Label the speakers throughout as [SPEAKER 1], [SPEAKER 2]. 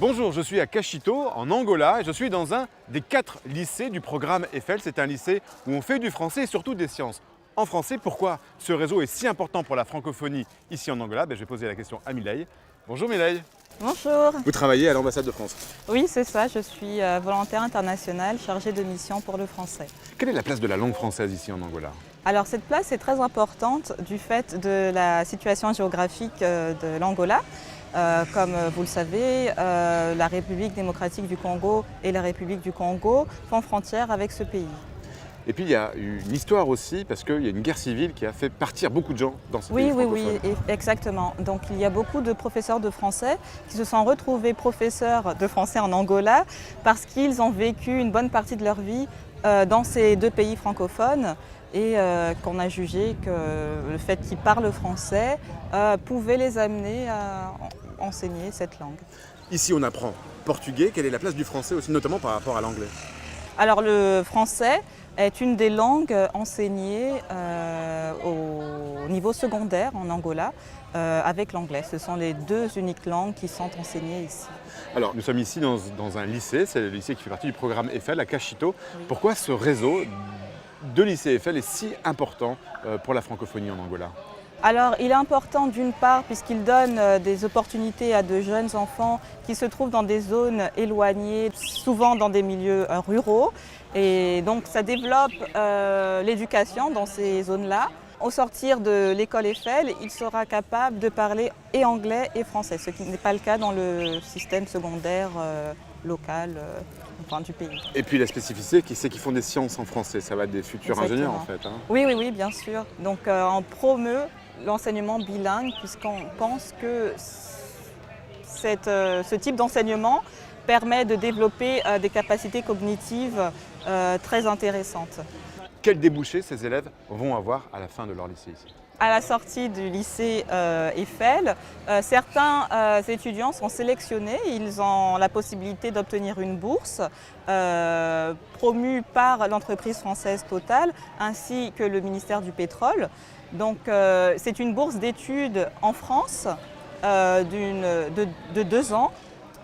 [SPEAKER 1] Bonjour, je suis à Cachito, en Angola, et je suis dans un des 4 lycées du programme Eiffel. C'est un lycée où on fait du français et surtout des sciences en français. Pourquoi ce réseau est si important pour la francophonie ici en Angola? Je vais poser la question à Mireille. Bonjour Mireille.
[SPEAKER 2] Bonjour.
[SPEAKER 1] Vous travaillez à l'ambassade de France.
[SPEAKER 2] Oui, c'est ça, je suis volontaire internationale chargée de mission pour le français.
[SPEAKER 1] Quelle est la place de la langue française ici en Angola?
[SPEAKER 2] Alors cette place est très importante du fait de la situation géographique de l'Angola. Comme vous le savez, la République démocratique du Congo et la République du Congo font frontière avec ce pays.
[SPEAKER 1] Et puis il y a une histoire aussi, parce qu'il y a une guerre civile qui a fait partir beaucoup de gens dans ce pays francophone.
[SPEAKER 2] Oui, exactement. Donc il y a beaucoup de professeurs de français qui se sont retrouvés professeurs de français en Angola parce qu'ils ont vécu une bonne partie de leur vie dans ces deux pays francophones et qu'on a jugé que le fait qu'ils parlent français pouvait les amener à enseigner cette langue.
[SPEAKER 1] Ici on apprend portugais, quelle est la place du français aussi, notamment par rapport à l'anglais?
[SPEAKER 2] Alors le français est une des langues enseignées au niveau secondaire en Angola avec l'anglais. Ce sont les deux uniques langues qui sont enseignées ici.
[SPEAKER 1] Alors nous sommes ici dans un lycée, c'est le lycée qui fait partie du programme Eiffel à Cachito.
[SPEAKER 2] Oui.
[SPEAKER 1] Pourquoi ce réseau de lycées Eiffel est si important pour la francophonie en Angola?
[SPEAKER 2] Alors il est important d'une part puisqu'il donne des opportunités à de jeunes enfants qui se trouvent dans des zones éloignées, souvent dans des milieux ruraux. Et donc ça développe l'éducation dans ces zones-là. Au sortir de l'école Eiffel, il sera capable de parler et anglais et français, ce qui n'est pas le cas dans le système secondaire local du pays.
[SPEAKER 1] Et puis la spécificité, c'est qu'ils font des sciences en français, ça va être des futurs ingénieurs en fait.
[SPEAKER 2] Oui, bien sûr. Donc on promeut l'enseignement bilingue puisqu'on pense que ce type d'enseignement permet de développer des capacités cognitives très intéressantes.
[SPEAKER 1] Quels débouchés ces élèves vont avoir à la fin de leur lycée ici?
[SPEAKER 2] À la sortie du lycée Eiffel, certains étudiants sont sélectionnés. Ils ont la possibilité d'obtenir une bourse promue par l'entreprise française Total ainsi que le ministère du Pétrole. Donc c'est une bourse d'études en France de 2 ans.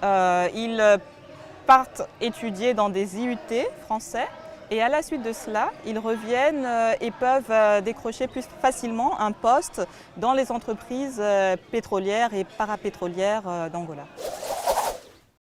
[SPEAKER 2] Ils partent étudier dans des IUT français. Et à la suite de cela, ils reviennent et peuvent décrocher plus facilement un poste dans les entreprises pétrolières et parapétrolières d'Angola.